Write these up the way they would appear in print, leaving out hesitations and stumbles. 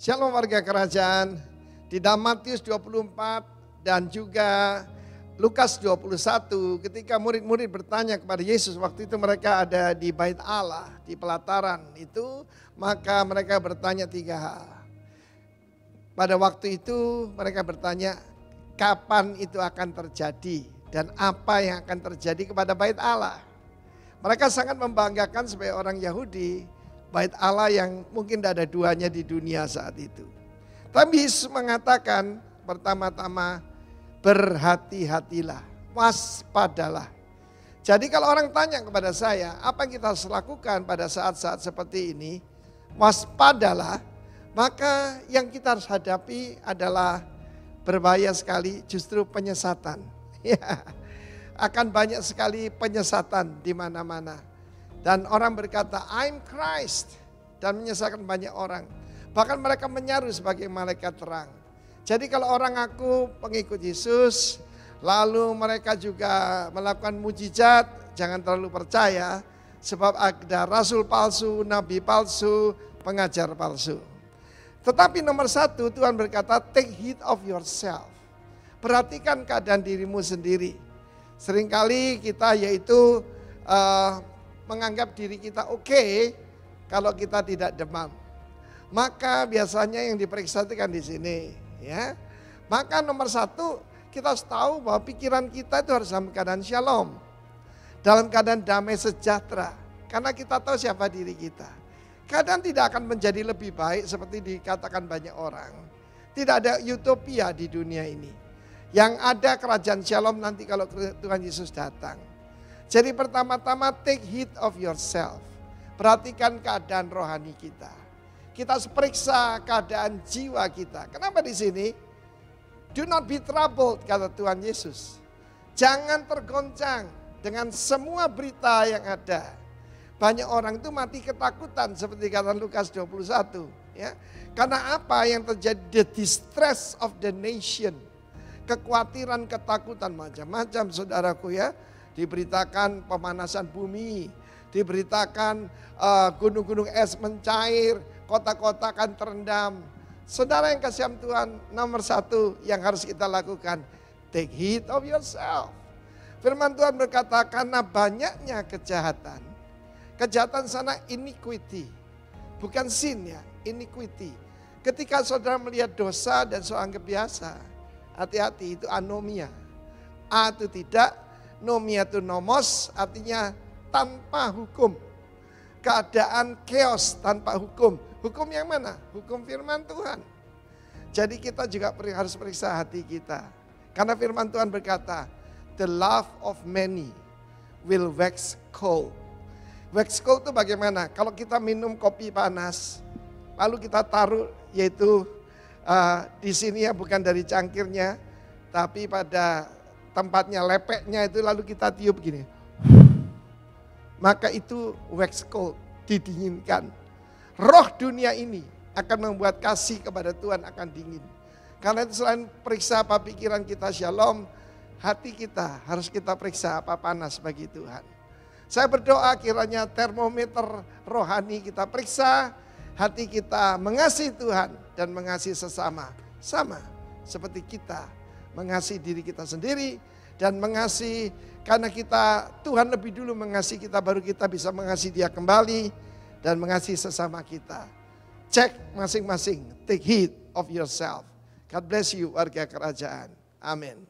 Shalom warga kerajaan, di dalam Matius 24 dan juga Lukas 21 ketika murid-murid bertanya kepada Yesus, waktu itu mereka ada di Bait Allah, di pelataran itu, maka mereka bertanya 3 hal. Pada waktu itu mereka bertanya kapan itu akan terjadi dan apa yang akan terjadi kepada Bait Allah. Mereka sangat membanggakan sebagai orang Yahudi, Bait Allah yang mungkin tidak ada duanya di dunia saat itu. Tapi Yesus mengatakan pertama-tama berhati-hatilah, waspadalah. Jadi kalau orang tanya kepada saya, apa yang kita harus lakukan pada saat-saat seperti ini? Waspadalah, maka yang kita harus hadapi adalah berbahaya sekali justru penyesatan. Ya, akan banyak sekali penyesatan di mana-mana. Dan orang berkata, I'm Christ. Dan menyesatkan banyak orang. Bahkan mereka menyaru sebagai malaikat terang. Jadi kalau orang ngaku pengikut Yesus, lalu mereka juga melakukan mujizat, jangan terlalu percaya. Sebab ada rasul palsu, nabi palsu, pengajar palsu. Tetapi nomor 1 Tuhan berkata, take heed of yourself. Perhatikan keadaan dirimu sendiri. Seringkali kita yaitu menganggap diri kita oke kalau kita tidak demam. Maka biasanya yang diperiksa itu kan di sini, ya. Maka nomor 1 kita harus tahu bahwa pikiran kita itu harus dalam keadaan shalom, dalam keadaan damai sejahtera, karena kita tahu siapa diri kita. Keadaan tidak akan menjadi lebih baik seperti dikatakan banyak orang. Tidak ada utopia di dunia ini. Yang ada kerajaan shalom nanti kalau Tuhan Yesus datang. Jadi pertama-tama take heed of yourself. Perhatikan keadaan rohani kita. Kita harus periksa keadaan jiwa kita. Kenapa di sini? Do not be troubled, kata Tuhan Yesus. Jangan tergoncang dengan semua berita yang ada. Banyak orang itu mati ketakutan seperti kata Lukas 21. Ya. Karena apa yang terjadi? The distress of the nation. Kekhawatiran, ketakutan macam-macam saudaraku ya. Diberitakan pemanasan bumi, diberitakan gunung-gunung es mencair, kota-kota akan terendam. Saudara yang kasih Tuhan, nomor 1 yang harus kita lakukan, take heed of yourself. Firman Tuhan berkata, karena banyaknya kejahatan. Kejahatan sana iniquity, bukan sin ya, iniquity. Ketika saudara melihat dosa dan saudara anggap biasa, hati-hati itu anomia. A itu tidak, nomia itu nomos, artinya tanpa hukum. Keadaan chaos tanpa hukum. Hukum yang mana? Hukum firman Tuhan. Jadi kita juga harus periksa hati kita. Karena firman Tuhan berkata, the love of many will wax cold. Wax cold itu bagaimana? Kalau kita minum kopi panas, lalu kita taruh yaitu di sini ya bukan dari cangkirnya, tapi pada tempatnya lepeknya itu lalu kita tiup gini. Maka itu wax cold, didinginkan. Roh dunia ini akan membuat kasih kepada Tuhan akan dingin. Karena itu selain periksa apa pikiran kita shalom, hati kita harus kita periksa apa panas bagi Tuhan. Saya berdoa kiranya termometer rohani kita periksa, hati kita mengasihi Tuhan dan mengasihi sesama. Sama seperti kita mengasihi diri kita sendiri dan mengasihi karena kita Tuhan lebih dulu mengasihi kita baru kita bisa mengasihi Dia kembali dan mengasihi sesama kita. Cek masing-masing, take heed of yourself. God bless you warga kerajaan. Amin.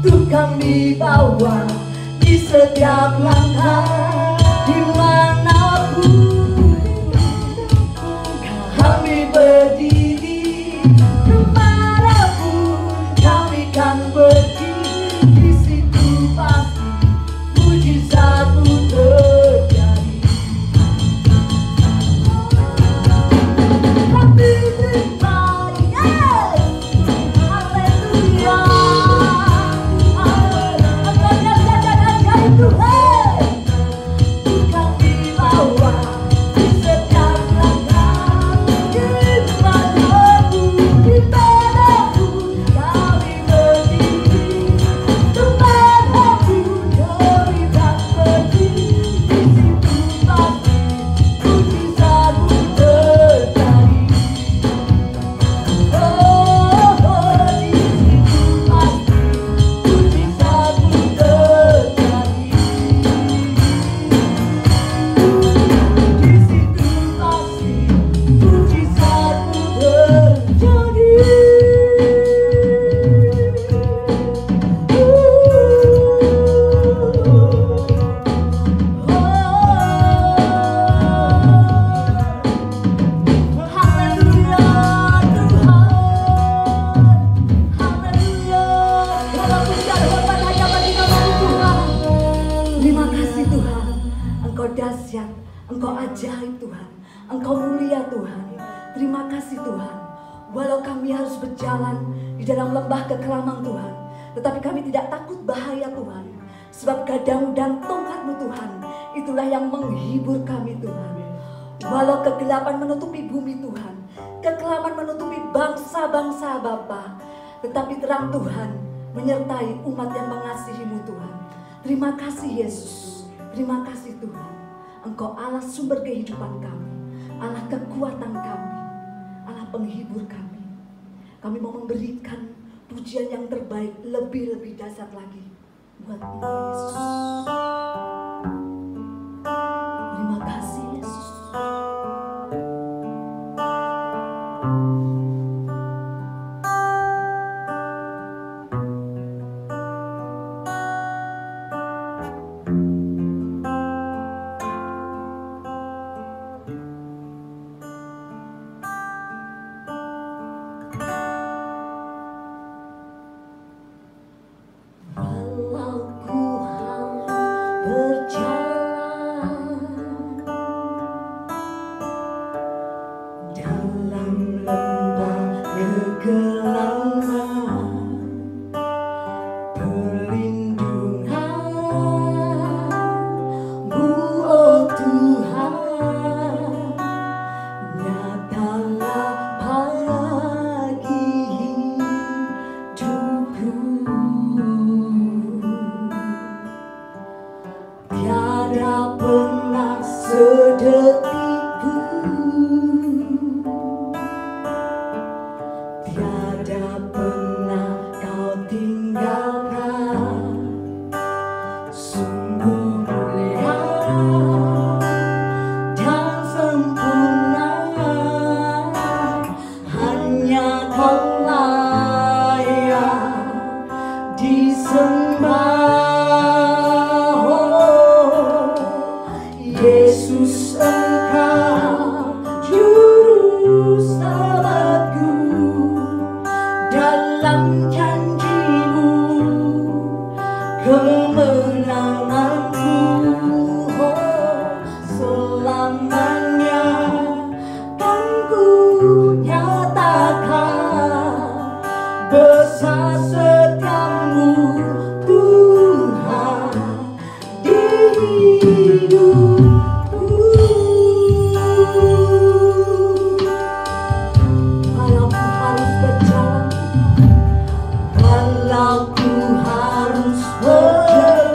Tukang dibawa di setiap langkah, dimanapun kami berdiri, kemanapun kami kan pergi, di situ pasti mujizatmu terjadi. Kami terima, haleluya. Tukang dibawa di setiap langkah, dimanapun kami berdiri, kemanapun kami tak pergi, di situ pasti mujizatmu terjadi. Oh, di situ pasti mujizatmu terjadi. Di situ pasti mujizatmu Haleluya Tuhan, haleluya. Segala puja dan hormat hanya bagi nama-Mu Tuhan. Terima kasih Tuhan, Engkau dahsyat, Engkau ajaib Tuhan, Engkau mulia Tuhan. Terima kasih Tuhan, walau kami harus berjalan di dalam lembah kekelaman Tuhan, tetapi kami tidak takut bahaya Tuhan, sebab gadamu dan tongkat-Mu Tuhan, itulah yang menghibur kami Tuhan. Walau kegelapan menutupi bumi Tuhan, kekelaman menutupi bangsa-bangsa Bapa, tetapi terang Tuhan menyertai umat yang mengasihi-Mu Tuhan. Terima kasih Yesus, terima kasih Tuhan. Engkau Allah sumber kehidupan kami, Allah kekuatan kami, Allah penghibur kami. Kami mau memberikan pujian yang terbaik, lebih-lebih dahsyat lagi buat Engkau Yesus. Terima kasih Yesus. Walau ku harus berjalan dalam lembah kegelapan, perlindungan-Mu oh Tuhan nyatalah bagi hidupku. Tiada pernah sedetik pun, tiada pernah Kau tinggalkan. Sungguh mulia dan sempurna, hanya Kau layak disembah. Yesus Engkau juru selamatku, dalam janji-Mu kemenanganku, oh, selamanya kan ku nyatakan besar setiamu Tuhan di hidupku. Walau ku harus berjalan, walau ku harus berjalan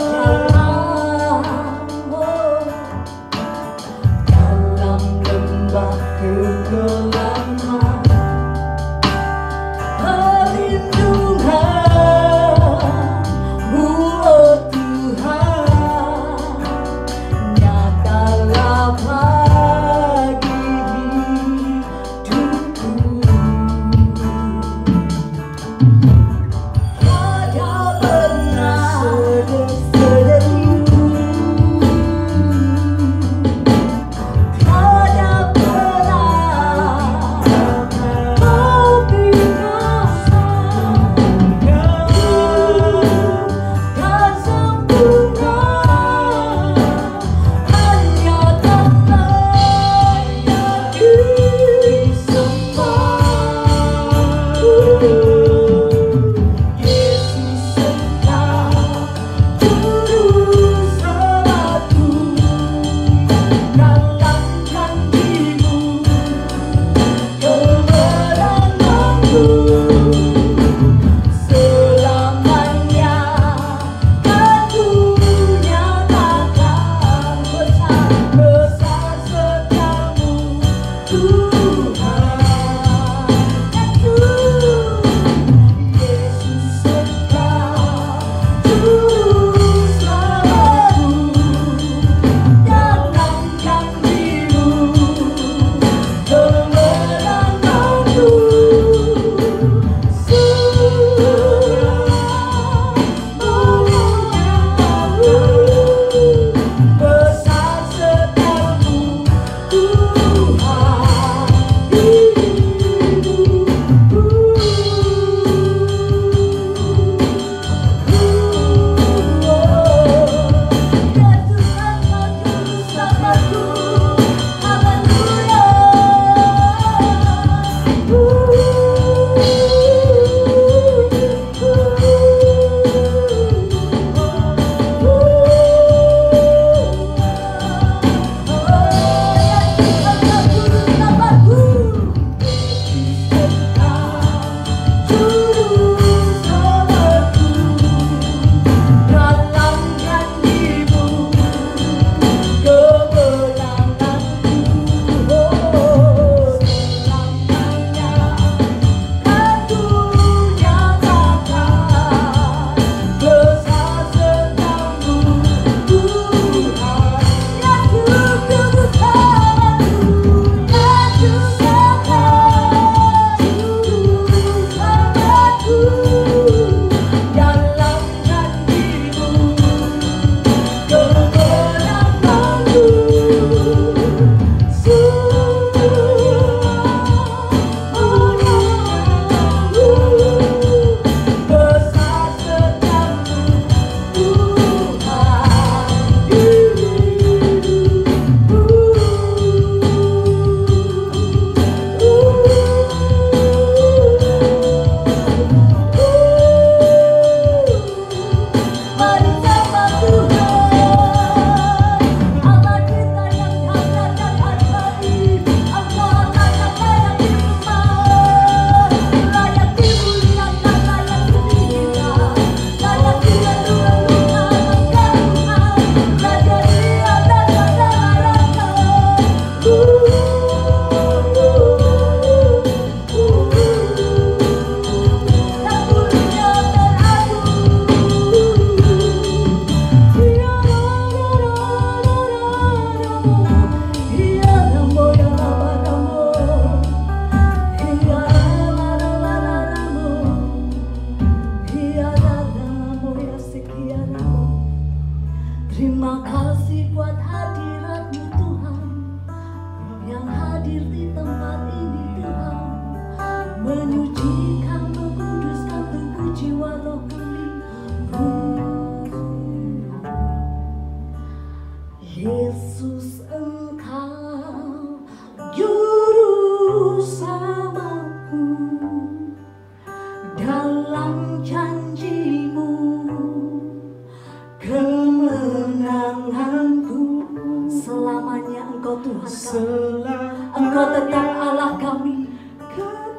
Tuhan kami. Engkau tetap Allah kami.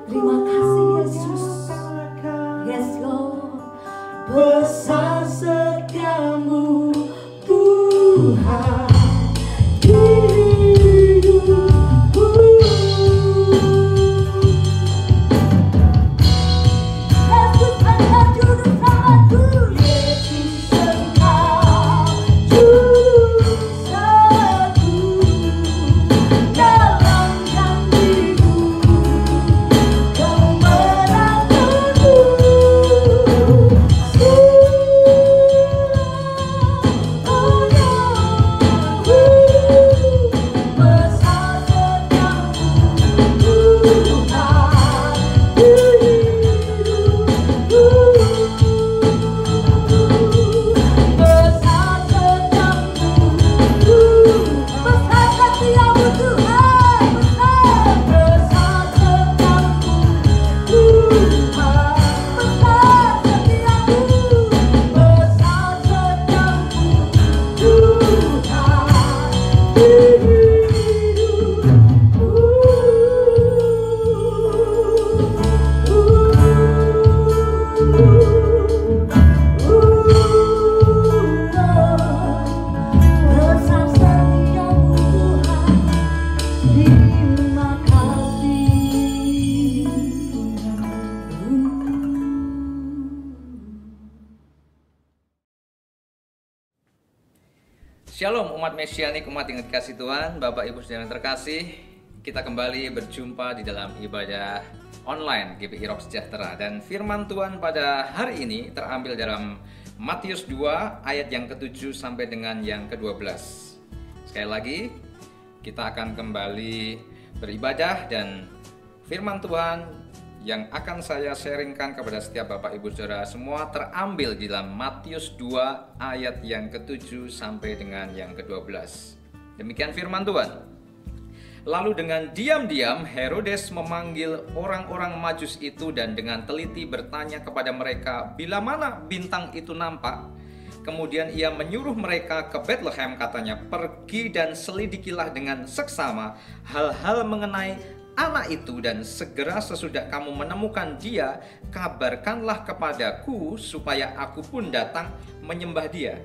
Terima kasih Yesus. Yes Lord. Besar setiamu Tuhan. Shalom umat mesianik, umat yang dikasih Tuhan, Bapak Ibu Saudara yang terkasih. Kita kembali berjumpa di dalam ibadah online GPI Rock Sejahtera. Dan firman Tuhan pada hari ini terambil dalam Matius 2 ayat yang ke-7 sampai dengan yang ke-12. Sekali lagi, kita akan kembali beribadah dan firman Tuhan yang akan saya sharingkan kepada setiap Bapak Ibu Saudara semua terambil di dalam Matius 2 ayat yang ke-7 sampai dengan yang ke-12. Demikian firman Tuhan. Lalu dengan diam-diam Herodes memanggil orang-orang Majus itu dan dengan teliti bertanya kepada mereka bila mana bintang itu nampak. Kemudian ia menyuruh mereka ke Bethlehem, katanya, pergi dan selidikilah dengan seksama hal-hal mengenai anak itu, dan segera sesudah kamu menemukan dia, kabarkanlah kepadaku supaya aku pun datang menyembah dia.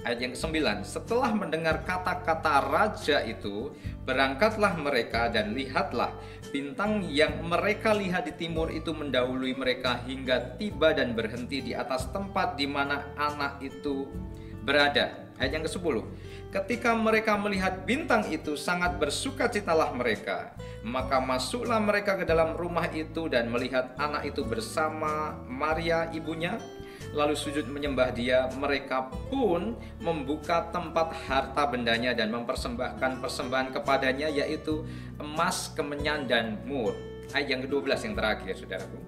Ayat yang ke-9, setelah mendengar kata-kata raja itu, berangkatlah mereka dan lihatlah bintang yang mereka lihat di timur itu mendahului mereka hingga tiba dan berhenti di atas tempat di mana anak itu berada. Ayat yang ke-10, ketika mereka melihat bintang itu sangat bersukacitalah mereka. Maka masuklah mereka ke dalam rumah itu dan melihat anak itu bersama Maria ibunya, lalu sujud menyembah dia. Mereka pun membuka tempat harta bendanya dan mempersembahkan persembahan kepadanya, yaitu emas, kemenyan, dan mur. Ayat yang ke-12 yang terakhir, saudaraku.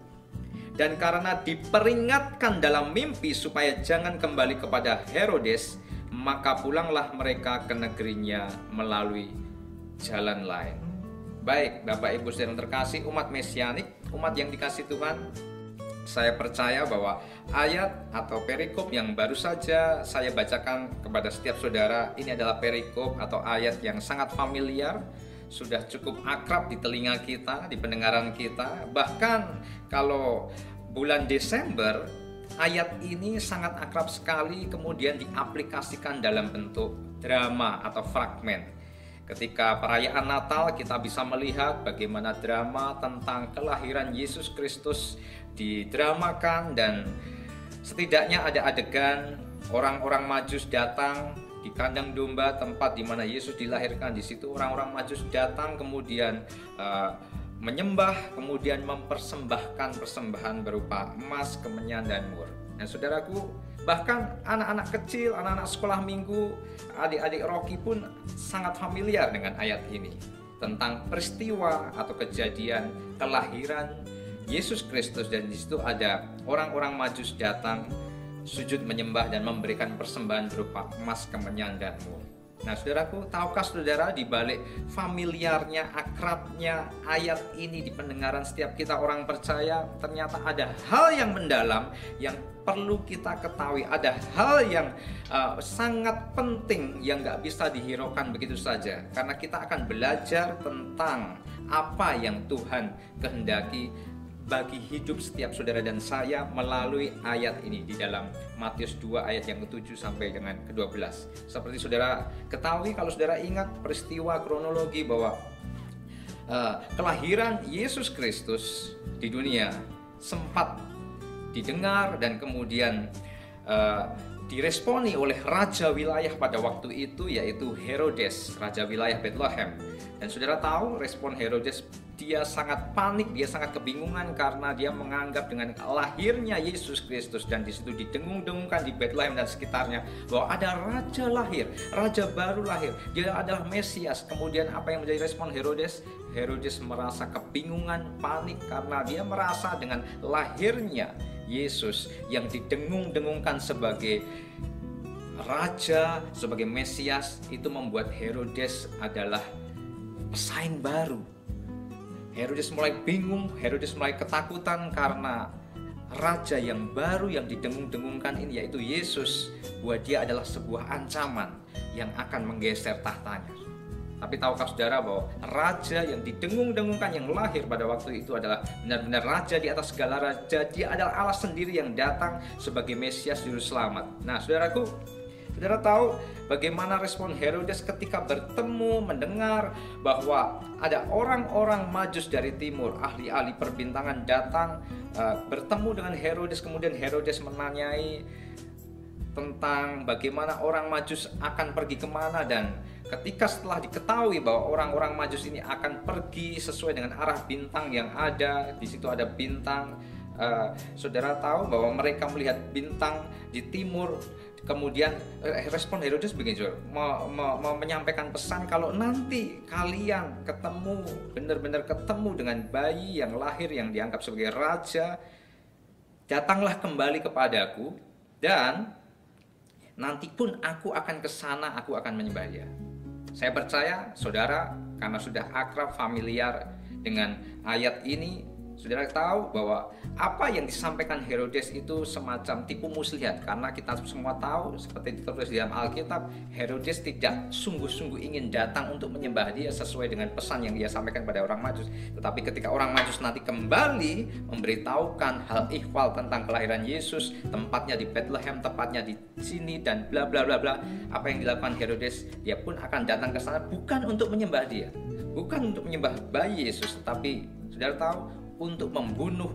Dan karena diperingatkan dalam mimpi supaya jangan kembali kepada Herodes, maka pulanglah mereka ke negerinya melalui jalan lain. Baik, Bapak Ibu Saudara yang terkasih, umat mesianik, umat yang dikasih Tuhan, saya percaya bahwa ayat atau perikop yang baru saja saya bacakan kepada setiap saudara, ini adalah perikop atau ayat yang sangat familiar, sudah cukup akrab di telinga kita, di pendengaran kita. Bahkan kalau bulan Desember, ayat ini sangat akrab sekali kemudian diaplikasikan dalam bentuk drama atau fragmen. Ketika perayaan Natal kita bisa melihat bagaimana drama tentang kelahiran Yesus Kristus didramakan, dan setidaknya ada adegan orang-orang Majus datang di kandang domba tempat di mana Yesus dilahirkan. Di situ orang-orang Majus datang kemudian menyembah, kemudian mempersembahkan persembahan berupa emas, kemenyan, dan mur. Dan saudaraku, bahkan anak-anak kecil, anak-anak sekolah minggu, adik-adik Rocky pun sangat familiar dengan ayat ini tentang peristiwa atau kejadian kelahiran Yesus Kristus. Dan di situ ada orang-orang Majus datang, sujud menyembah dan memberikan persembahan berupa emas, kemenyan, dan mur. Nah, saudaraku, tahukah saudara di balik familiarnya, akrabnya ayat ini di pendengaran setiap kita orang percaya, ternyata ada hal yang mendalam yang perlu kita ketahui, ada hal yang sangat penting yang gak bisa dihiraukan begitu saja, karena kita akan belajar tentang apa yang Tuhan kehendaki bagi hidup setiap saudara dan saya melalui ayat ini di dalam Matius 2 ayat yang ke-7 sampai dengan ke-12. Seperti saudara ketahui, kalau saudara ingat peristiwa kronologi bahwa kelahiran Yesus Kristus di dunia sempat didengar dan kemudian diresponi oleh raja wilayah pada waktu itu, yaitu Herodes, raja wilayah Bethlehem. Dan saudara tahu respon Herodes, dia sangat panik, dia sangat kebingungan karena dia menganggap dengan lahirnya Yesus Kristus dan di situ didengung-dengungkan di Bethlehem dan sekitarnya bahwa ada raja lahir, raja baru lahir, dia adalah Mesias. Kemudian apa yang menjadi respon Herodes? Herodes merasa kebingungan, panik karena dia merasa dengan lahirnya Yesus yang didengung-dengungkan sebagai raja, sebagai Mesias, itu membuat Herodes adalah pesaing baru. Herodes mulai bingung, Herodes mulai ketakutan karena raja yang baru yang didengung-dengungkan ini, yaitu Yesus, buat dia adalah sebuah ancaman yang akan menggeser tahtanya. Tapi tahukah saudara bahwa raja yang didengung-dengungkan yang lahir pada waktu itu adalah benar-benar raja di atas segala raja. Dia adalah Allah sendiri yang datang sebagai Mesias Juru Selamat. Nah, saudaraku, saudara tahu bagaimana respon Herodes ketika bertemu, mendengar bahwa ada orang-orang Majus dari timur, ahli-ahli perbintangan datang bertemu dengan Herodes. Kemudian Herodes menanyai tentang bagaimana orang Majus akan pergi kemana, dan ketika setelah diketahui bahwa orang-orang Majus ini akan pergi sesuai dengan arah bintang yang ada, di situ ada bintang. Saudara tahu bahwa mereka melihat bintang di timur. Kemudian respon Herodes begini, menyampaikan pesan kalau nanti kalian ketemu, benar-benar ketemu dengan bayi yang lahir yang dianggap sebagai raja, datanglah kembali kepadaku dan nanti pun aku akan ke sana, aku akan menyembah dia. Saya percaya saudara, karena sudah akrab, familiar dengan ayat ini, saudara tahu bahwa apa yang disampaikan Herodes itu semacam tipu muslihat. Karena kita semua tahu, seperti ditulis di dalam Alkitab, Herodes tidak sungguh-sungguh ingin datang untuk menyembah dia sesuai dengan pesan yang dia sampaikan pada orang Majus. Tetapi ketika orang Majus nanti kembali memberitahukan hal ihwal tentang kelahiran Yesus, tempatnya di Bethlehem, tepatnya di sini dan bla bla bla bla, apa yang dilakukan Herodes? Dia pun akan datang ke sana bukan untuk menyembah dia, bukan untuk menyembah bayi Yesus, tetapi saudara tahu, untuk membunuh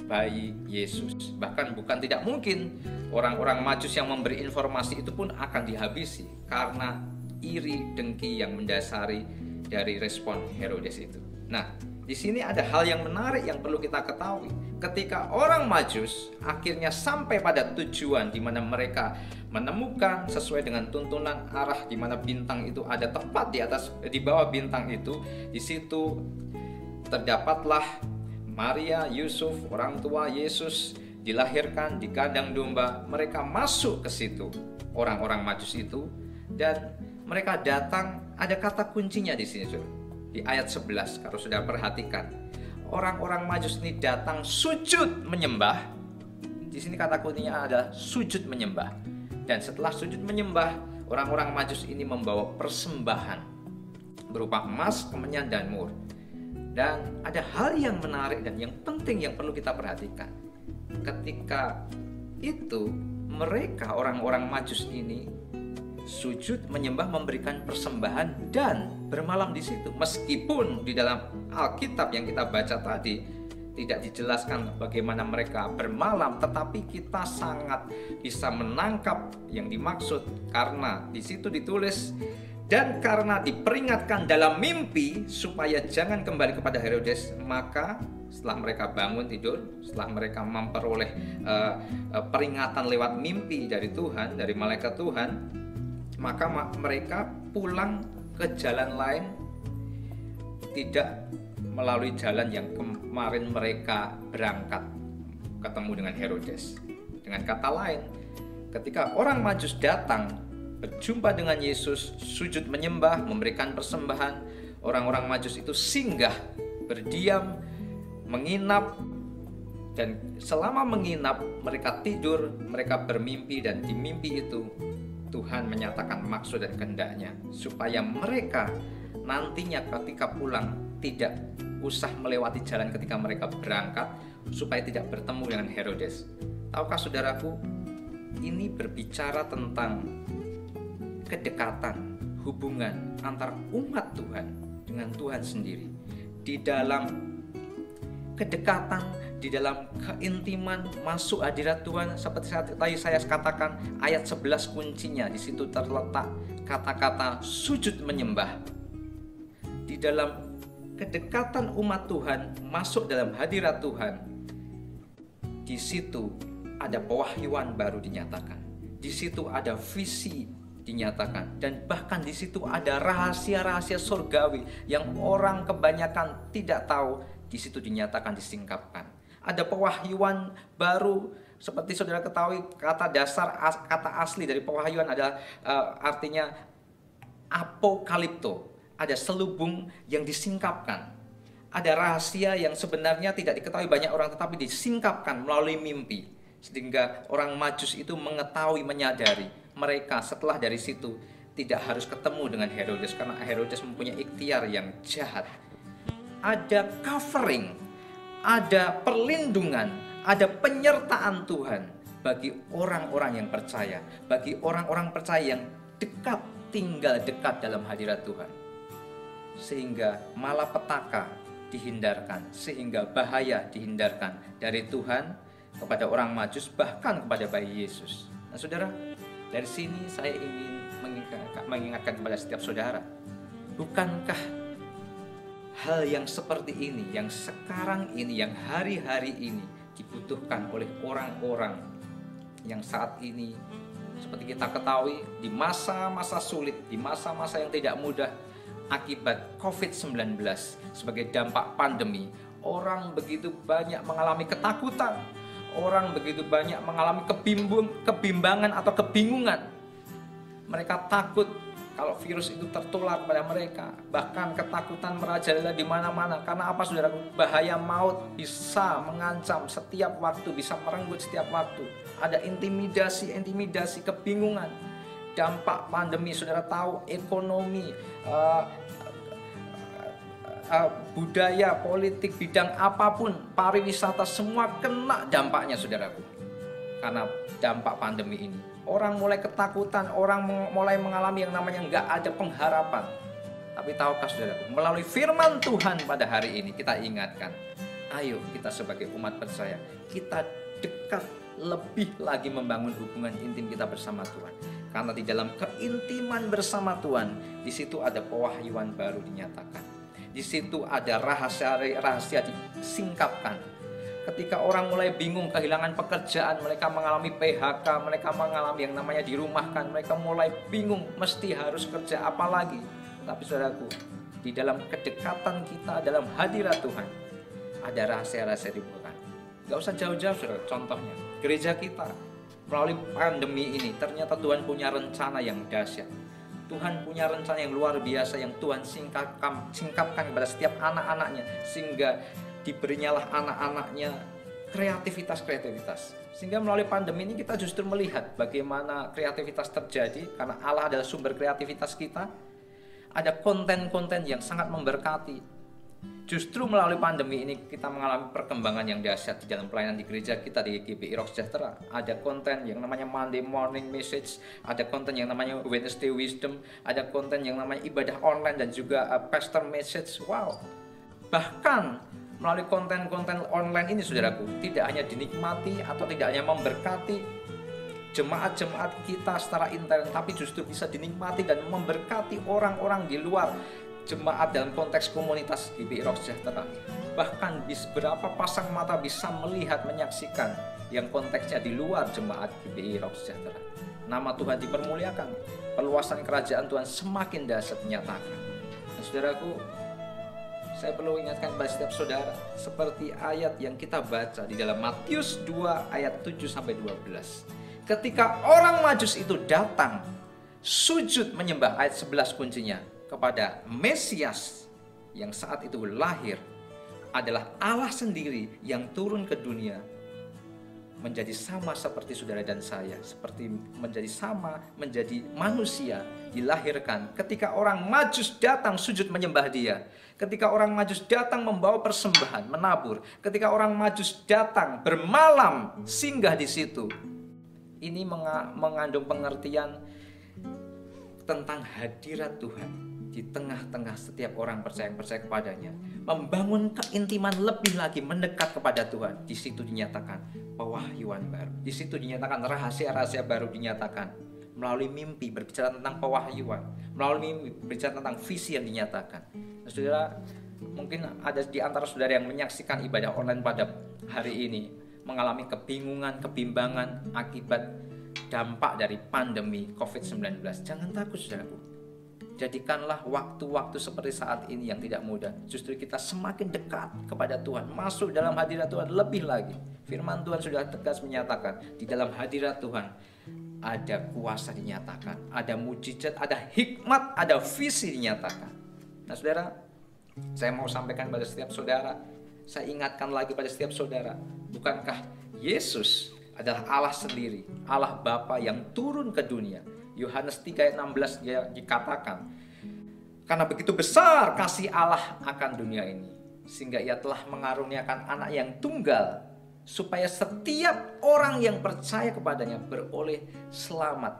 bayi Yesus. Bahkan bukan tidak mungkin orang-orang Majus yang memberi informasi itu pun akan dihabisi karena iri dengki yang mendasari dari respon Herodes itu. Nah, di sini ada hal yang menarik yang perlu kita ketahui. Ketika orang Majus akhirnya sampai pada tujuan di mana mereka menemukan sesuai dengan tuntunan arah di mana bintang itu ada tepat di bawah bintang itu, di situ terdapatlah Maria, Yusuf, orang tua Yesus dilahirkan di kandang domba. Mereka masuk ke situ, orang-orang Majus itu, dan mereka datang. Ada kata kuncinya di sini, di ayat 11. Kalau sudah perhatikan, orang-orang Majus ini datang sujud menyembah. Di sini kata kuncinya adalah sujud menyembah. Dan setelah sujud menyembah, orang-orang Majus ini membawa persembahan berupa emas, kemenyan, dan mur. Dan ada hal yang menarik dan yang penting yang perlu kita perhatikan. Ketika itu mereka, orang-orang Majus ini, sujud menyembah, memberikan persembahan dan bermalam di situ. Meskipun di dalam Alkitab yang kita baca tadi tidak dijelaskan bagaimana mereka bermalam, tetapi kita sangat bisa menangkap yang dimaksud karena di situ ditulis, dan karena diperingatkan dalam mimpi supaya jangan kembali kepada Herodes, maka setelah mereka bangun tidur, setelah mereka memperoleh peringatan lewat mimpi dari Tuhan, dari malaikat Tuhan, maka mereka pulang ke jalan lain, tidak melalui jalan yang kemarin mereka berangkat ketemu dengan Herodes. Dengan kata lain, ketika orang Majus datang berjumpa dengan Yesus, sujud menyembah, memberikan persembahan. Orang-orang Majus itu singgah, berdiam, menginap, dan selama menginap mereka tidur, mereka bermimpi, dan di mimpi itu Tuhan menyatakan maksud dan kehendaknya supaya mereka nantinya ketika pulang tidak usah melewati jalan ketika mereka berangkat, supaya tidak bertemu dengan Herodes. Tahukah saudaraku, ini berbicara tentang kedekatan, hubungan antara umat Tuhan dengan Tuhan sendiri. Di dalam kedekatan, di dalam keintiman, masuk hadirat Tuhan, seperti tadi saya katakan, ayat 11 kuncinya, di situ terletak kata-kata sujud menyembah. Di dalam kedekatan umat Tuhan, masuk dalam hadirat Tuhan, di situ ada pewahyuan baru dinyatakan. Di situ ada visi dinyatakan, dan bahkan di situ ada rahasia-rahasia surgawi yang orang kebanyakan tidak tahu. Di situ dinyatakan, disingkapkan. Ada pewahyuan baru, seperti saudara ketahui, kata dasar, kata asli dari pewahyuan adalah artinya apokalipto. Ada selubung yang disingkapkan. Ada rahasia yang sebenarnya tidak diketahui banyak orang, tetapi disingkapkan melalui mimpi, sehingga orang Majus itu mengetahui, menyadari mereka setelah dari situ tidak harus ketemu dengan Herodes, karena Herodes mempunyai ikhtiar yang jahat. Ada covering, ada perlindungan, ada penyertaan Tuhan bagi orang-orang yang percaya, bagi orang-orang percaya yang dekat, tinggal dekat dalam hadirat Tuhan. Sehingga malapetaka dihindarkan, sehingga bahaya dihindarkan dari Tuhan kepada orang Majus, bahkan kepada bayi Yesus. Nah saudara, dari sini saya ingin mengingatkan kepada setiap saudara, bukankah hal yang seperti ini, yang sekarang ini, yang hari-hari ini dibutuhkan oleh orang-orang yang saat ini, seperti kita ketahui, di masa-masa sulit, di masa-masa yang tidak mudah akibat COVID-19 sebagai dampak pandemi, orang begitu banyak mengalami ketakutan, orang begitu banyak mengalami kebimbangan atau kebingungan. Mereka takut kalau virus itu tertular pada mereka, bahkan ketakutan merajalela di mana-mana. Karena apa saudaraku? Bahaya maut bisa mengancam setiap waktu, bisa merenggut setiap waktu. Ada intimidasi, kebingungan. Dampak pandemi, saudara tahu, ekonomi, budaya, politik, bidang apapun, pariwisata, semua kena dampaknya saudaraku. Karena dampak pandemi ini, orang mulai ketakutan, orang mulai mengalami yang namanya nggak ada pengharapan. Tapi tahukah saudaraku, melalui firman Tuhan pada hari ini kita ingatkan, ayo kita sebagai umat percaya, kita dekat lebih lagi membangun hubungan intim kita bersama Tuhan. Karena di dalam keintiman bersama Tuhan, di situ ada pewahyuan baru dinyatakan. Di situ ada rahasia disingkapkan. Ketika orang mulai bingung, kehilangan pekerjaan, mereka mengalami PHK, mereka mengalami yang namanya dirumahkan, mereka mulai bingung, mesti harus kerja apa lagi. Tapi saudaraku, di dalam kedekatan kita, dalam hadirat Tuhan, ada rahasia-rahasia dibukakan. Gak usah jauh-jauh saudara, contohnya gereja kita melalui pandemi ini, ternyata Tuhan punya rencana yang dahsyat. Tuhan punya rencana yang luar biasa yang Tuhan singkapkan kepada setiap anak-anaknya, sehingga diberinyalah anak-anaknya kreativitas. Sehingga melalui pandemi ini kita justru melihat bagaimana kreativitas terjadi, karena Allah adalah sumber kreativitas kita. Ada konten-konten yang sangat memberkati. Justru melalui pandemi ini kita mengalami perkembangan yang dahsyat di dalam pelayanan di gereja kita di GBI Rock Sejahtera. Ada konten yang namanya Monday Morning Message, ada konten yang namanya Wednesday Wisdom, ada konten yang namanya ibadah online dan juga Pastor Message. Wow. Bahkan melalui konten-konten online ini saudaraku, tidak hanya dinikmati atau tidak hanya memberkati jemaat-jemaat kita secara intern, tapi justru bisa dinikmati dan memberkati orang-orang di luar jemaat dalam konteks komunitas GBI Rock Sejahtera. Bahkan beberapa pasang mata bisa melihat, menyaksikan yang konteksnya di luar jemaat GBI Rock Sejahtera. Nama Tuhan dipermuliakan, perluasan kerajaan Tuhan semakin dahsyat dinyatakan. Dan saudaraku, saya perlu ingatkan kepada setiap saudara, seperti ayat yang kita baca di dalam Matius 2 ayat 7-12. Ketika orang Majus itu datang sujud menyembah, ayat 11 kuncinya, kepada Mesias yang saat itu lahir, adalah Allah sendiri yang turun ke dunia menjadi sama seperti saudara dan saya, seperti menjadi sama, menjadi manusia, dilahirkan. Ketika orang Majus datang sujud menyembah Dia, ketika orang Majus datang membawa persembahan, menabur, ketika orang Majus datang bermalam singgah di situ, ini mengandung pengertian tentang hadirat Tuhan di tengah-tengah setiap orang percaya kepadanya, membangun keintiman lebih lagi, mendekat kepada Tuhan. Di situ dinyatakan pewahyuan baru, di situ dinyatakan rahasia-rahasia baru, dinyatakan melalui mimpi, berbicara tentang pewahyuan, melalui mimpi, berbicara tentang visi yang dinyatakan. Nah, saudara, mungkin ada di antara saudara yang menyaksikan ibadah online pada hari ini mengalami kebingungan, kebimbangan akibat dampak dari pandemi COVID-19. Jangan takut, saudaraku. Jadikanlah waktu-waktu seperti saat ini yang tidak mudah. Justru kita semakin dekat kepada Tuhan, masuk dalam hadirat Tuhan lebih lagi. Firman Tuhan sudah tegas menyatakan, di dalam hadirat Tuhan ada kuasa dinyatakan, ada mujizat, ada hikmat, ada visi dinyatakan. Nah, saudara, saya mau sampaikan pada setiap saudara, saya ingatkan lagi pada setiap saudara, bukankah Yesus adalah Allah sendiri, Allah Bapa yang turun ke dunia? Yohanes 3 ayat 16 dia dikatakan, karena begitu besar kasih Allah akan dunia ini, sehingga Ia telah mengaruniakan anak yang tunggal, supaya setiap orang yang percaya kepadanya beroleh selamat,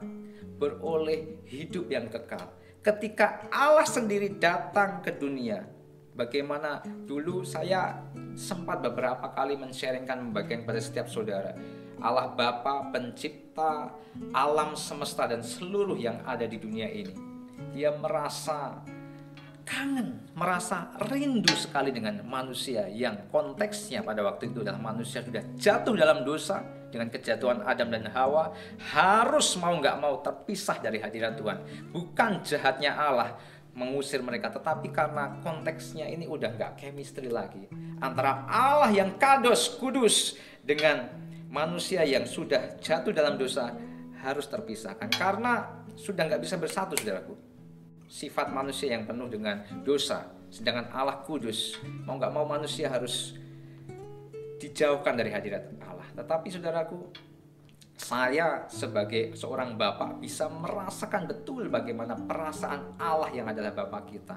beroleh hidup yang kekal. Ketika Allah sendiri datang ke dunia, bagaimana dulu saya sempat beberapa kali men-sharingkan, membagikan kepada setiap saudara, Allah Bapa pencipta alam semesta dan seluruh yang ada di dunia ini, Dia merasa kangen, merasa rindu sekali dengan manusia yang konteksnya pada waktu itu adalah manusia sudah jatuh dalam dosa dengan kejatuhan Adam dan Hawa, harus mau gak mau terpisah dari hadirat Tuhan. Bukan jahatnya Allah mengusir mereka, tetapi karena konteksnya ini udah gak chemistry lagi antara Allah yang kados, kudus dengan manusia yang sudah jatuh dalam dosa, harus terpisahkan karena sudah nggak bisa bersatu, saudaraku. Sifat manusia yang penuh dengan dosa, sedangkan Allah kudus, mau nggak mau manusia harus dijauhkan dari hadirat Allah. Tetapi saudaraku, saya sebagai seorang bapak bisa merasakan betul bagaimana perasaan Allah yang adalah Bapa kita.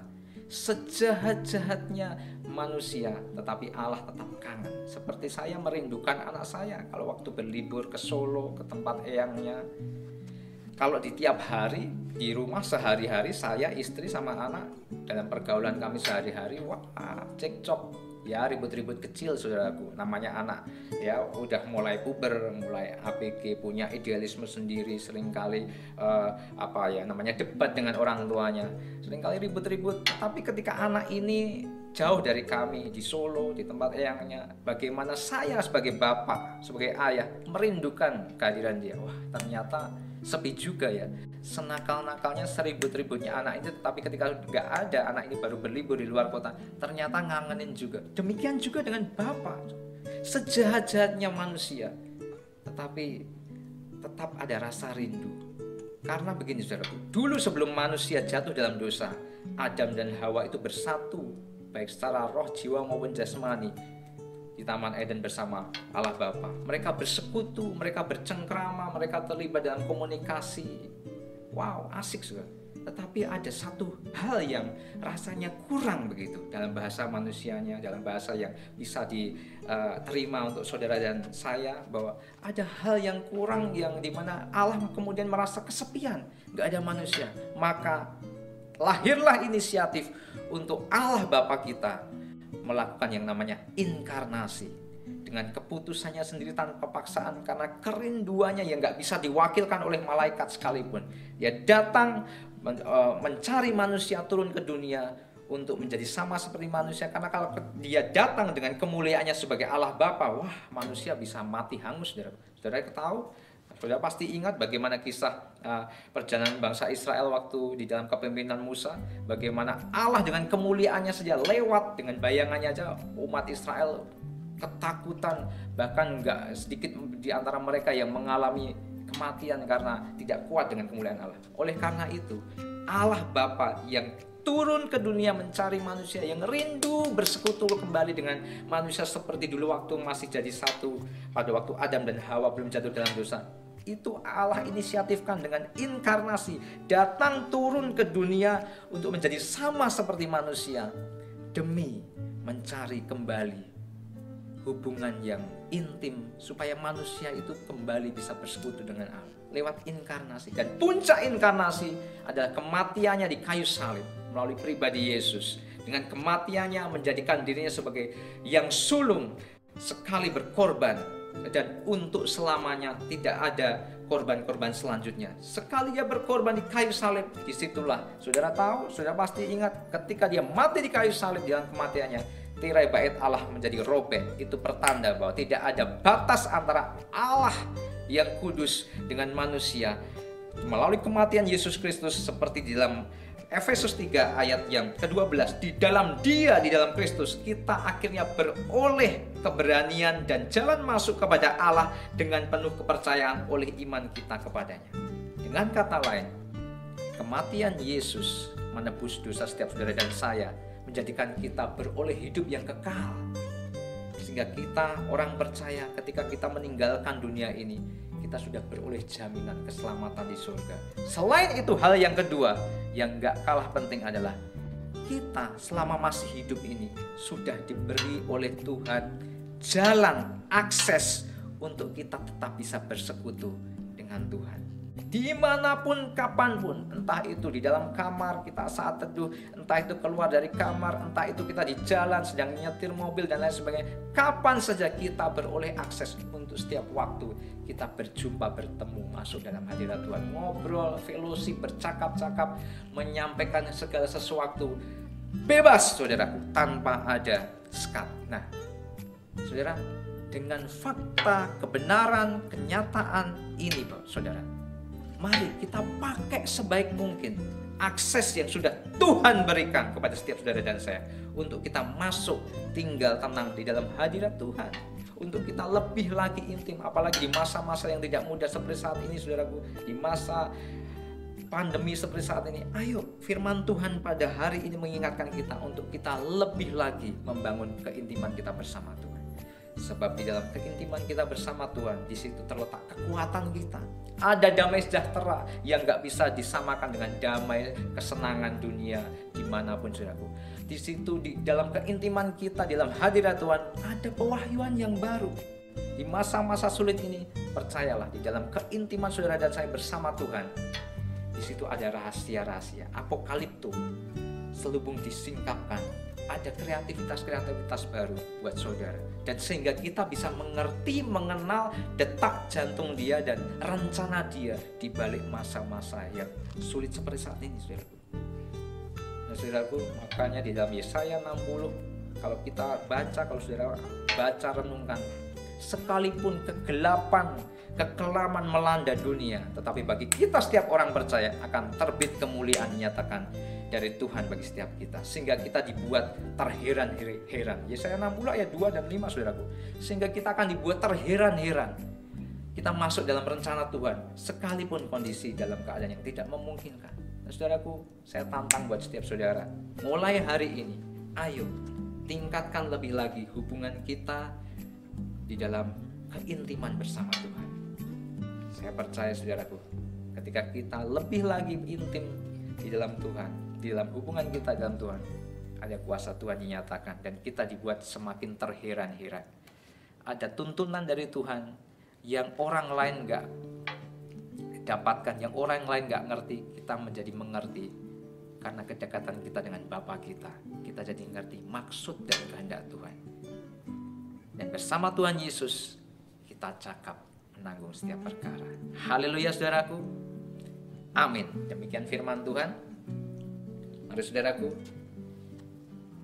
Sejahat-jahatnya manusia, tetapi Allah tetap kangen. Seperti saya merindukan anak saya kalau waktu berlibur ke Solo, ke tempat eyangnya. Kalau di tiap hari di rumah sehari-hari saya, istri sama anak dalam pergaulan kami sehari-hari, wah cekcok. Ya ribut-ribut kecil, saudaraku, namanya anak. Ya udah mulai puber, mulai ABG, punya idealisme sendiri, seringkali namanya debat dengan orang tuanya, seringkali ribut-ribut. Tapi ketika anak ini jauh dari kami di Solo, di tempat eyangnya, bagaimana saya sebagai bapak, sebagai ayah merindukan kehadiran dia. Wah, ternyata sepi juga ya. Senakal-nakalnya, seribut-ributnya anak itu, tetapi ketika nggak ada anak ini baru berlibur di luar kota, ternyata ngangenin juga. Demikian juga dengan bapak, sejahat-jahatnya manusia, tetapi tetap ada rasa rindu. Karena begini, saudaraku, dulu sebelum manusia jatuh dalam dosa, Adam dan Hawa itu bersatu, baik secara roh, jiwa maupun jasmani, di Taman Eden bersama Allah Bapa. Mereka bersekutu, mereka bercengkrama, mereka terlibat dalam komunikasi. Wow, asik juga. Tetapi ada satu hal yang rasanya kurang begitu dalam bahasa manusianya, dalam bahasa yang bisa diterima untuk saudara dan saya, bahwa ada hal yang kurang yang dimana Allah kemudian merasa kesepian, gak ada manusia. Maka lahirlah inisiatif untuk Allah Bapa kita melakukan yang namanya inkarnasi dengan keputusannya sendiri tanpa paksaan, karena kerinduannya yang gak bisa diwakilkan oleh malaikat sekalipun. Dia datang mencari manusia turun ke dunia untuk menjadi sama seperti manusia, karena kalau dia datang dengan kemuliaannya sebagai Allah Bapa, wah manusia bisa mati hangus. Saudara tahu, saudara pasti ingat bagaimana kisah perjalanan bangsa Israel waktu di dalam kepemimpinan Musa, bagaimana Allah dengan kemuliaannya saja lewat, dengan bayangannya aja umat Israel ketakutan, bahkan nggak sedikit di antara mereka yang mengalami kematian karena tidak kuat dengan kemuliaan Allah. Oleh karena itu, Allah Bapa yang turun ke dunia mencari manusia, yang rindu bersekutu kembali dengan manusia seperti dulu waktu masih jadi satu, pada waktu Adam dan Hawa belum jatuh dalam dosa. Itu Allah inisiatifkan dengan inkarnasi, datang turun ke dunia untuk menjadi sama seperti manusia, demi mencari kembali hubungan yang intim supaya manusia itu kembali bisa bersekutu dengan Allah lewat inkarnasi. Dan puncak inkarnasi adalah kematiannya di kayu salib melalui pribadi Yesus. Dengan kematiannya menjadikan dirinya sebagai yang sulung, sekali berkorban, dan untuk selamanya tidak ada korban-korban selanjutnya. Sekali dia berkorban di kayu salib, disitulah saudara tahu, saudara pasti ingat ketika dia mati di kayu salib, dalam kematiannya tirai bait Allah menjadi robek. Itu pertanda bahwa tidak ada batas antara Allah yang kudus dengan manusia. Melalui kematian Yesus Kristus, seperti di dalam Efesus 3 ayat yang ke-12, di dalam Dia, di dalam Kristus, kita akhirnya beroleh keberanian dan jalan masuk kepada Allah dengan penuh kepercayaan oleh iman kita kepadanya. Dengan kata lain, kematian Yesus menebus dosa setiap saudara dan saya, menjadikan kita beroleh hidup yang kekal. Sehingga kita orang percaya ketika kita meninggalkan dunia ini, kita sudah beroleh jaminan keselamatan di surga. Selain itu, hal yang kedua yang gak kalah penting adalah kita selama masih hidup ini sudah diberi oleh Tuhan jalan, akses untuk kita tetap bisa bersekutu dengan Tuhan. Dimanapun, kapanpun, entah itu di dalam kamar kita saat teduh, entah itu keluar dari kamar, entah itu kita di jalan sedang nyetir mobil dan lain sebagainya, kapan saja kita beroleh akses untuk setiap waktu kita berjumpa, bertemu, masuk dalam hadirat Tuhan, ngobrol, fellowship, bercakap-cakap, menyampaikan segala sesuatu bebas, saudaraku, tanpa ada sekat. Nah, saudara, dengan fakta, kebenaran, kenyataan ini, saudara, mari kita pakai sebaik mungkin akses yang sudah Tuhan berikan kepada setiap saudara dan saya untuk kita masuk, tinggal tenang di dalam hadirat Tuhan, untuk kita lebih lagi intim, apalagi di masa-masa yang tidak mudah seperti saat ini, saudaraku, di masa pandemi seperti saat ini. Ayo, firman Tuhan pada hari ini mengingatkan kita untuk kita lebih lagi membangun keintiman kita bersama Tuhan. Sebab di dalam keintiman kita bersama Tuhan, di situ terletak kekuatan kita. Ada damai sejahtera yang gak bisa disamakan dengan damai kesenangan dunia dimanapun, saudaraku. Di situ, di dalam keintiman kita, di dalam hadirat Tuhan, ada pewahyuan yang baru. Di masa-masa sulit ini, percayalah, di dalam keintiman saudara dan saya bersama Tuhan, di situ ada rahasia-rahasia, apokaliptum, selubung disingkapkan. Ada kreativitas baru buat saudara. Dan sehingga kita bisa mengerti, mengenal detak jantung dia dan rencana dia di balik masa-masa yang sulit seperti saat ini, saudaraku. Nah, saudaraku, makanya di dalam Yesaya 60, kalau kita baca, kalau saudara baca, renungkan, sekalipun kegelapan, kekelaman melanda dunia, tetapi bagi kita setiap orang percaya akan terbit kemuliaan dinyatakan dari Tuhan bagi setiap kita, sehingga kita dibuat terheran-heran. Yesaya 60 ayat 2 dan 5, saudaraku. Sehingga kita akan dibuat terheran-heran. Kita masuk dalam rencana Tuhan, sekalipun kondisi dalam keadaan yang tidak memungkinkan. Nah, saudaraku, saya tantang buat setiap saudara, mulai hari ini, ayo tingkatkan lebih lagi hubungan kita di dalam keintiman bersama Tuhan. Saya percaya, saudaraku, ketika kita lebih lagi intim di dalam Tuhan, di dalam hubungan kita dalam Tuhan, ada kuasa Tuhan dinyatakan dan kita dibuat semakin terheran-heran. Ada tuntunan dari Tuhan yang orang lain gak dapatkan, yang orang lain gak ngerti, kita menjadi mengerti karena kedekatan kita dengan Bapa kita. Kita jadi ngerti maksud dan kehendak Tuhan. Dan bersama Tuhan Yesus kita cakap menanggung setiap perkara. Haleluya, saudaraku. Amin. Demikian firman Tuhan. Mari, saudaraku,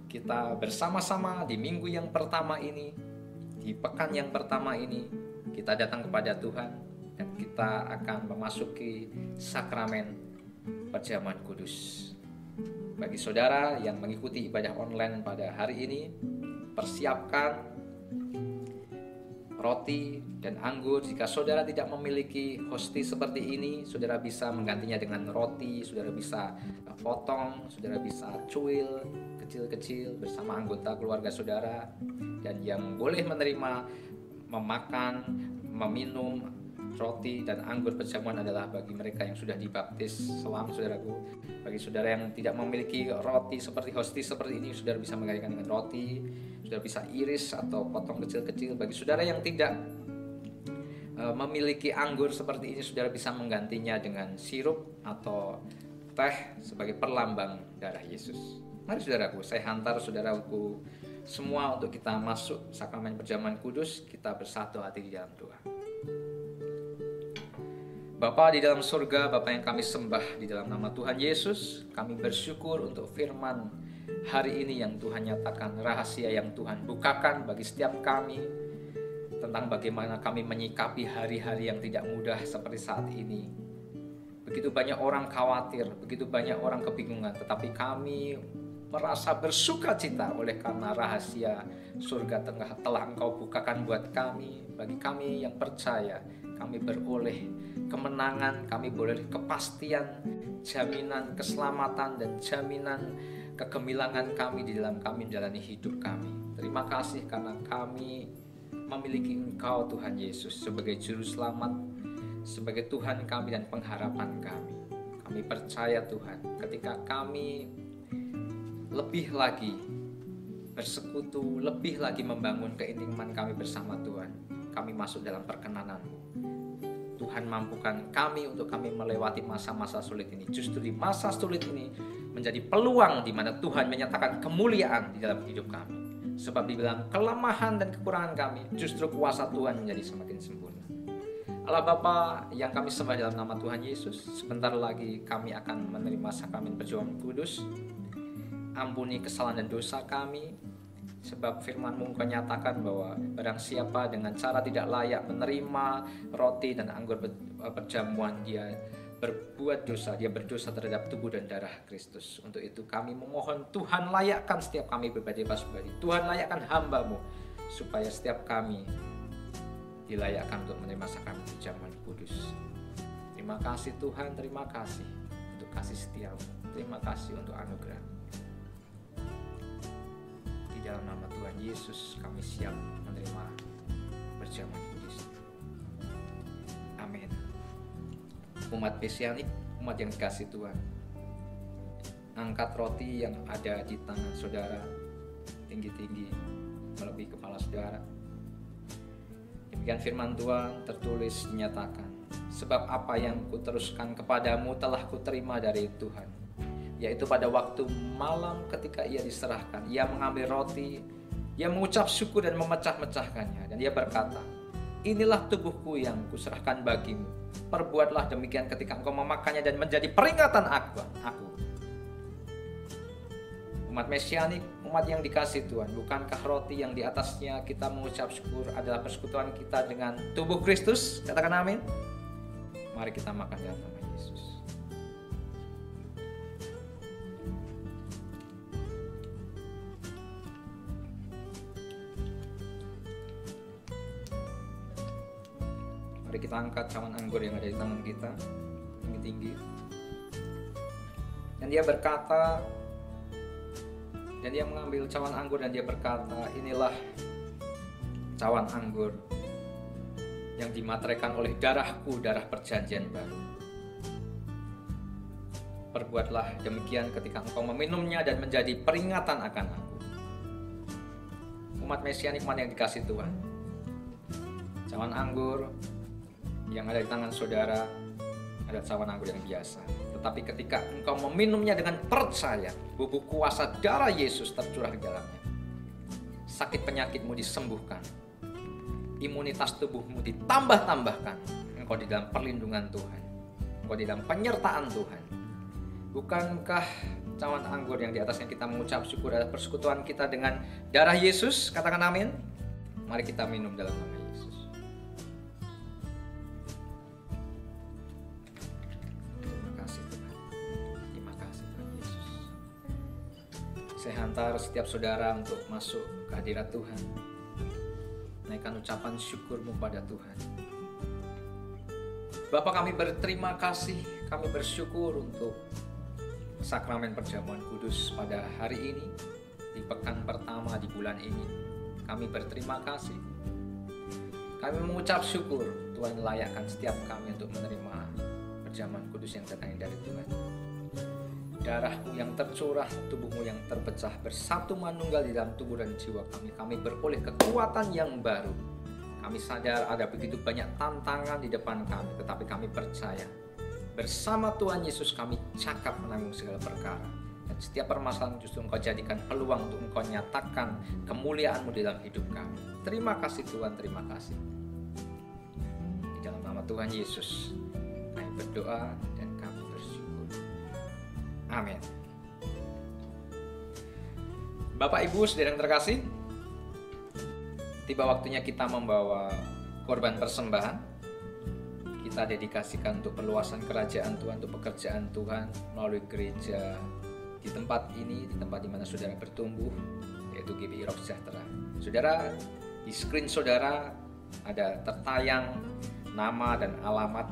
kita bersama-sama di minggu yang pertama ini, di pekan yang pertama ini, kita datang kepada Tuhan dan kita akan memasuki sakramen perjamuan kudus. Bagi saudara yang mengikuti ibadah online pada hari ini, persiapkan roti dan anggur. Jika saudara tidak memiliki hosti seperti ini, saudara bisa menggantinya dengan roti. Saudara bisa potong, saudara bisa cuil kecil-kecil bersama anggota keluarga saudara. Dan yang boleh menerima, memakan, meminum roti dan anggur perjamuan adalah bagi mereka yang sudah dibaptis selam, saudaraku. Bagi saudara yang tidak memiliki roti seperti hosti seperti ini, saudara bisa menggantikan dengan roti. Saudara bisa iris atau potong kecil-kecil. Bagi saudara yang tidak memiliki anggur seperti ini, saudara bisa menggantinya dengan sirup atau teh sebagai perlambang darah Yesus. Mari saudaraku, saya hantar saudaraku semua untuk kita masuk sakramen perjamuan kudus. Kita bersatu hati di dalam doa. Bapa di dalam surga, Bapa yang kami sembah di dalam nama Tuhan Yesus, kami bersyukur untuk firman hari ini yang Tuhan nyatakan, rahasia yang Tuhan bukakan bagi setiap kami tentang bagaimana kami menyikapi hari-hari yang tidak mudah seperti saat ini. Begitu banyak orang khawatir, begitu banyak orang kebingungan, tetapi kami merasa bersuka cita oleh karena rahasia surga telah Engkau bukakan buat kami. Bagi kami yang percaya, kami beroleh kemenangan, kami beroleh kepastian, jaminan keselamatan dan jaminan kegemilangan kami di dalam kami menjalani hidup kami. Terima kasih karena kami memiliki Engkau Tuhan Yesus sebagai juru selamat, sebagai Tuhan kami dan pengharapan kami. Kami percaya Tuhan, ketika kami lebih lagi bersekutu, lebih lagi membangun keintiman kami bersama Tuhan, kami masuk dalam perkenanan-Mu. Tuhan mampukan kami untuk kami melewati masa-masa sulit ini. Justru di masa sulit ini menjadi peluang di mana Tuhan menyatakan kemuliaan di dalam hidup kami. Sebab di dalam kelemahan dan kekurangan kami, justru kuasa Tuhan menjadi semakin sempurna. Allah Bapa yang kami sembah dalam nama Tuhan Yesus, sebentar lagi kami akan menerima sakramen perjamuan kudus. Ampuni kesalahan dan dosa kami, sebab firman-Mu Engkau nyatakan bahwa barang siapa dengan cara tidak layak menerima roti dan anggur perjamuan, dia berbuat dosa, dia berdosa terhadap tubuh dan darah Kristus. Untuk itu kami memohon Tuhan layakkan setiap kami pribadi-pribadi. Tuhan layakkan hamba-Mu supaya setiap kami dilayakkan untuk menerima sakramen perjamuan kudus. Terima kasih Tuhan, terima kasih untuk kasih setia-Mu. Terima kasih untuk anugerah. Di dalam nama Tuhan Yesus kami siap menerima perjamuan kudus. Amin. Umat Mesianik, umat yang dikasihi Tuhan, angkat roti yang ada di tangan saudara tinggi-tinggi melebihi kepala saudara. Demikian firman Tuhan tertulis dinyatakan, sebab apa yang kuteruskan kepadamu telah kuterima dari Tuhan, yaitu pada waktu malam ketika ia diserahkan, ia mengambil roti, ia mengucap syukur dan memecah-mecahkannya, dan ia berkata, inilah tubuhku yang kuserahkan bagimu, perbuatlah demikian ketika engkau memakannya dan menjadi peringatan aku. Umat Mesianik, umat yang dikasihi Tuhan, bukankah roti yang di atasnya kita mengucap syukur adalah persekutuan kita dengan tubuh Kristus? Katakan amin. Mari kita makan dalam nama Yesus. Mari kita angkat cawan anggur yang ada di tangan kita tinggi-tinggi. Dan dia berkata, dan dia mengambil cawan anggur dan dia berkata, inilah cawan anggur yang dimateraikan oleh darahku, darah perjanjian baru. Perbuatlah demikian ketika engkau meminumnya dan menjadi peringatan akan aku. Umat Mesianik yang dikasihi Tuhan, cawan anggur yang ada di tangan saudara ada cawan anggur yang biasa. Tetapi ketika engkau meminumnya dengan percaya, bubuk kuasa darah Yesus tercurah di dalamnya. Sakit penyakitmu disembuhkan, imunitas tubuhmu ditambah-tambahkan. Engkau di dalam perlindungan Tuhan, engkau di dalam penyertaan Tuhan. Bukankah cawan anggur yang di atasnya kita mengucap syukur adalah persekutuan kita dengan darah Yesus? Katakan amin. Mari kita minum dalam nama Yesus. Saya hantar setiap saudara untuk masuk ke hadirat Tuhan. Naik menyampaikan ucapan syukur-Mu pada Tuhan. Bapa, kami berterima kasih, kami bersyukur untuk sakramen perjamuan kudus pada hari ini, di pekan pertama di bulan ini. Kami berterima kasih. Kami mengucap syukur Tuhan layakkan setiap kami untuk menerima perjamuan kudus yang datang dari Tuhan. Darah-Mu yang tercurah, tubuh-Mu yang terpecah, bersatu manunggal di dalam tubuh dan jiwa kami. Kami beroleh kekuatan yang baru. Kami sadar ada begitu banyak tantangan di depan kami, tetapi kami percaya bersama Tuhan Yesus kami cakap menanggung segala perkara. Dan setiap permasalahan justru Engkau jadikan peluang untuk Engkau nyatakan kemuliaan-Mu di dalam hidup kami. Terima kasih Tuhan, terima kasih. Di dalam nama Tuhan Yesus kami berdoa dan kami bersyukur. Amin. Bapak Ibu saudara yang terkasih, tiba waktunya kita membawa korban persembahan. Kita dedikasikan untuk perluasan kerajaan Tuhan, untuk pekerjaan Tuhan melalui gereja di tempat ini, di tempat di mana saudara bertumbuh, yaitu GBI Rock Sejahtera. Saudara, di screen saudara ada tertayang nama dan alamat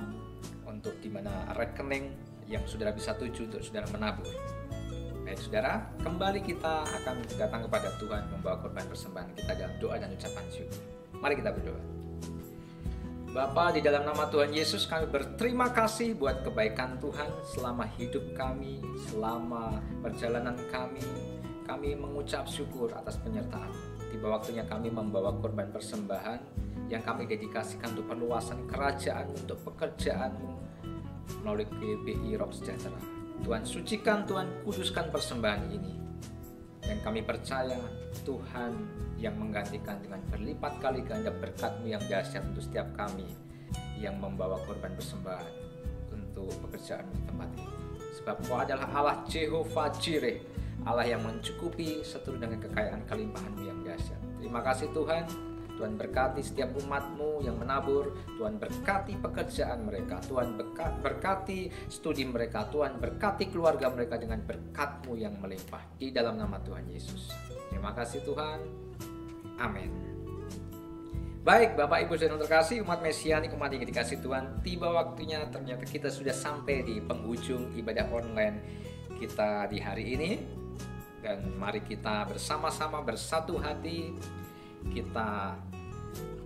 untuk di mana rekening yang saudara bisa tuju untuk saudara menabur. Baik saudara, kembali kita akan datang kepada Tuhan membawa korban persembahan kita dalam doa dan ucapan syukur. Mari kita berdoa. Bapa, di dalam nama Tuhan Yesus kami berterima kasih buat kebaikan Tuhan selama hidup kami, selama perjalanan kami. Kami mengucap syukur atas penyertaan. Tiba waktunya kami membawa korban persembahan yang kami dedikasikan untuk perluasan kerajaan, untuk pekerjaan-Mu melalui GBI Rock Sejahtera. Tuhan sucikan, Tuhan kuduskan persembahan ini. Dan kami percaya Tuhan yang menggantikan dengan berlipat kali ganda berkat-Mu yang dahsyat untuk setiap kami yang membawa korban persembahan untuk pekerjaan di tempat ini. Sebab Engkau adalah Allah Jehovah Jireh, Allah yang mencukupi seturut dengan kekayaan kelimpahan-Mu yang dahsyat. Terima kasih Tuhan. Tuhan berkati setiap umat-Mu yang menabur. Tuhan berkati pekerjaan mereka. Tuhan berkati studi mereka. Tuhan berkati keluarga mereka dengan berkat-Mu yang melimpah. Di dalam nama Tuhan Yesus. Terima kasih Tuhan. Amin. Baik Bapak Ibu saudara terkasih, umat Mesiani, umat yang dikasih Tuhan, tiba waktunya ternyata kita sudah sampai di penghujung ibadah online kita di hari ini. Dan mari kita bersama-sama bersatu hati, kita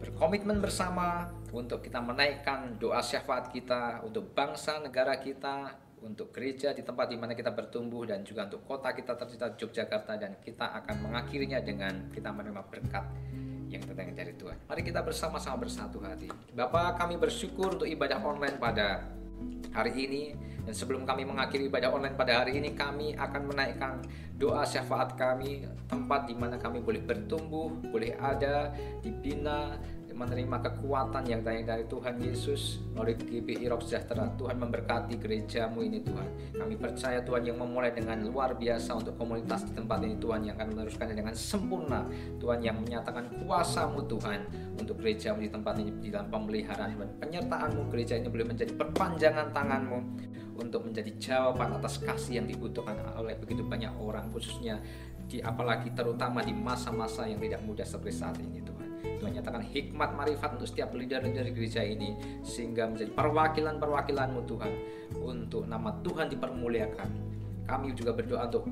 berkomitmen bersama untuk kita menaikkan doa syafaat kita untuk bangsa negara kita, untuk gereja di tempat di mana kita bertumbuh, dan juga untuk kota kita tercinta Yogyakarta. Dan kita akan mengakhirinya dengan kita menerima berkat yang datang dari Tuhan. Mari kita bersama-sama bersatu hati. Bapa, kami bersyukur untuk ibadah online pada hari ini. Dan sebelum kami mengakhiri ibadah online pada hari ini, kami akan menaikkan doa syafaat kami, tempat di mana kami boleh bertumbuh, boleh ada, dibina, menerima kekuatan yang datang dari Tuhan Yesus melalui GBI Rock Sejahtera. Tuhan memberkati gereja-Mu ini Tuhan. Kami percaya Tuhan yang memulai dengan luar biasa untuk komunitas di tempat ini Tuhan, yang akan meneruskannya dengan sempurna. Tuhan yang menyatakan kuasa-Mu Tuhan untuk gereja-Mu di tempat ini, di dalam pemeliharaan dan penyertaan-Mu. Gereja ini boleh menjadi perpanjangan tangan-Mu untuk menjadi jawaban atas kasih yang dibutuhkan oleh begitu banyak orang, khususnya apalagi terutama di masa-masa yang tidak mudah seperti saat ini Tuhan. Tuhan nyatakan hikmat marifat untuk setiap leader-leader gereja ini, sehingga menjadi perwakilan-perwakilan-Mu Tuhan, untuk nama Tuhan dipermuliakan. Kami juga berdoa untuk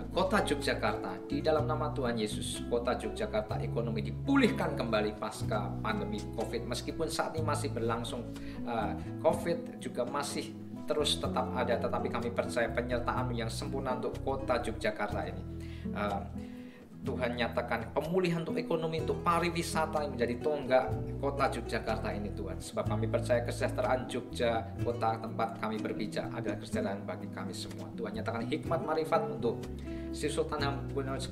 kota Yogyakarta. Di dalam nama Tuhan Yesus, kota Yogyakarta ekonomi dipulihkan kembali pasca pandemi COVID. Meskipun saat ini masih berlangsung COVID, juga masih terus tetap ada, tetapi kami percaya penyertaan-Mu yang sempurna untuk kota Yogyakarta ini. Tuhan nyatakan pemulihan untuk ekonomi, untuk pariwisata yang menjadi tonggak kota Yogyakarta ini Tuhan. Sebab kami percaya kesejahteraan Jogja, kota tempat kami berpijak, adalah kesejahteraan bagi kami semua. Tuhan nyatakan hikmat marifat untuk si Sultan Hamengkubuwono X,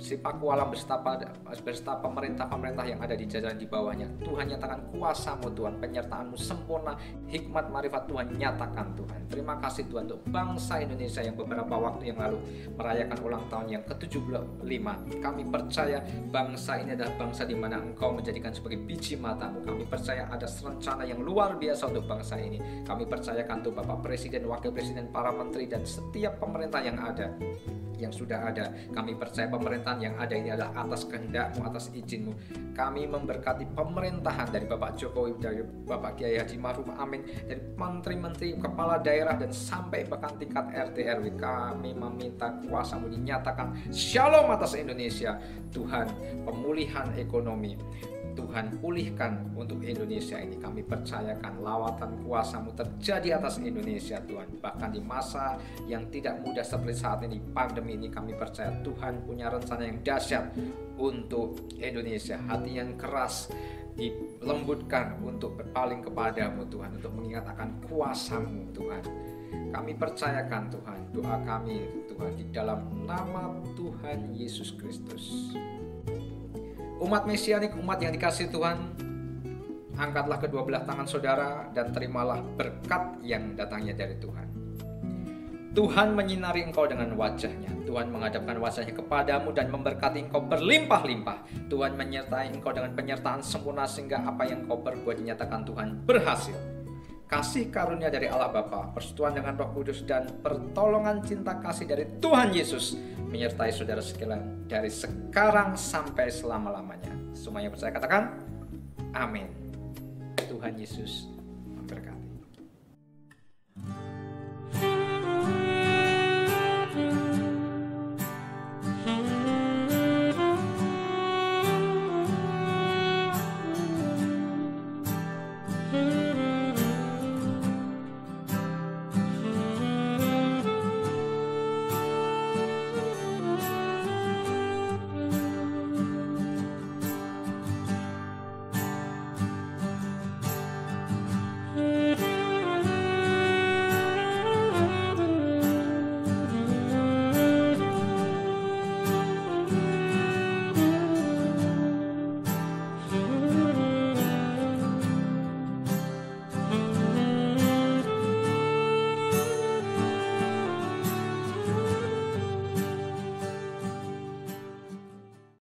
si Pakualam beserta pemerintah-pemerintah yang ada di jajaran di bawahnya. Tuhan nyatakan kuasa-Mu Tuhan, penyertaan-Mu sempurna, hikmat marifat Tuhan nyatakan Tuhan. Terima kasih Tuhan untuk bangsa Indonesia yang beberapa waktu yang lalu merayakan ulang tahun yang ke-75. Kami percaya bangsa ini adalah bangsa di mana Engkau menjadikan sebagai biji mata-Mu. Kami percaya ada rencana yang luar biasa untuk bangsa ini. Kami percayakan untuk Bapak Presiden, Wakil Presiden, para menteri, dan setiap pemerintah yang ada. yang sudah ada. Kami percaya pemerintahan yang ada ini adalah atas kehendak-Mu, atas izin-Mu. Kami memberkati pemerintahan dari Bapak Jokowi, dari Bapak Kiai Haji Ma'ruf Amin, dari menteri-menteri, kepala daerah, dan sampai bahkan tingkat RT RW. Kami meminta kuasa-Mu dinyatakan shalom atas Indonesia. Tuhan, pemulihan ekonomi, Tuhan pulihkan untuk Indonesia ini. Kami percayakan lawatan kuasa-Mu terjadi atas Indonesia Tuhan. Bahkan di masa yang tidak mudah seperti saat ini, pandemi ini, kami percaya Tuhan punya rencana yang dahsyat untuk Indonesia. Hati yang keras dilembutkan untuk berpaling kepadamu Tuhan, untuk mengingat akan kuasa-Mu Tuhan. Kami percayakan Tuhan, doa kami Tuhan di dalam nama Tuhan Yesus Kristus. Umat mesianik, umat yang dikasihi Tuhan, angkatlah kedua belah tangan saudara dan terimalah berkat yang datangnya dari Tuhan. Tuhan menyinari engkau dengan wajahnya. Tuhan menghadapkan wajahnya kepadamu dan memberkati engkau berlimpah-limpah. Tuhan menyertai engkau dengan penyertaan sempurna sehingga apa yang kau perbuat dinyatakan Tuhan berhasil. Kasih karunia dari Allah Bapa, persekutuan dengan Roh Kudus, dan pertolongan cinta kasih dari Tuhan Yesus menyertai saudara sekalian dari sekarang sampai selama-lamanya. Semuanya percaya katakan amin. Tuhan Yesus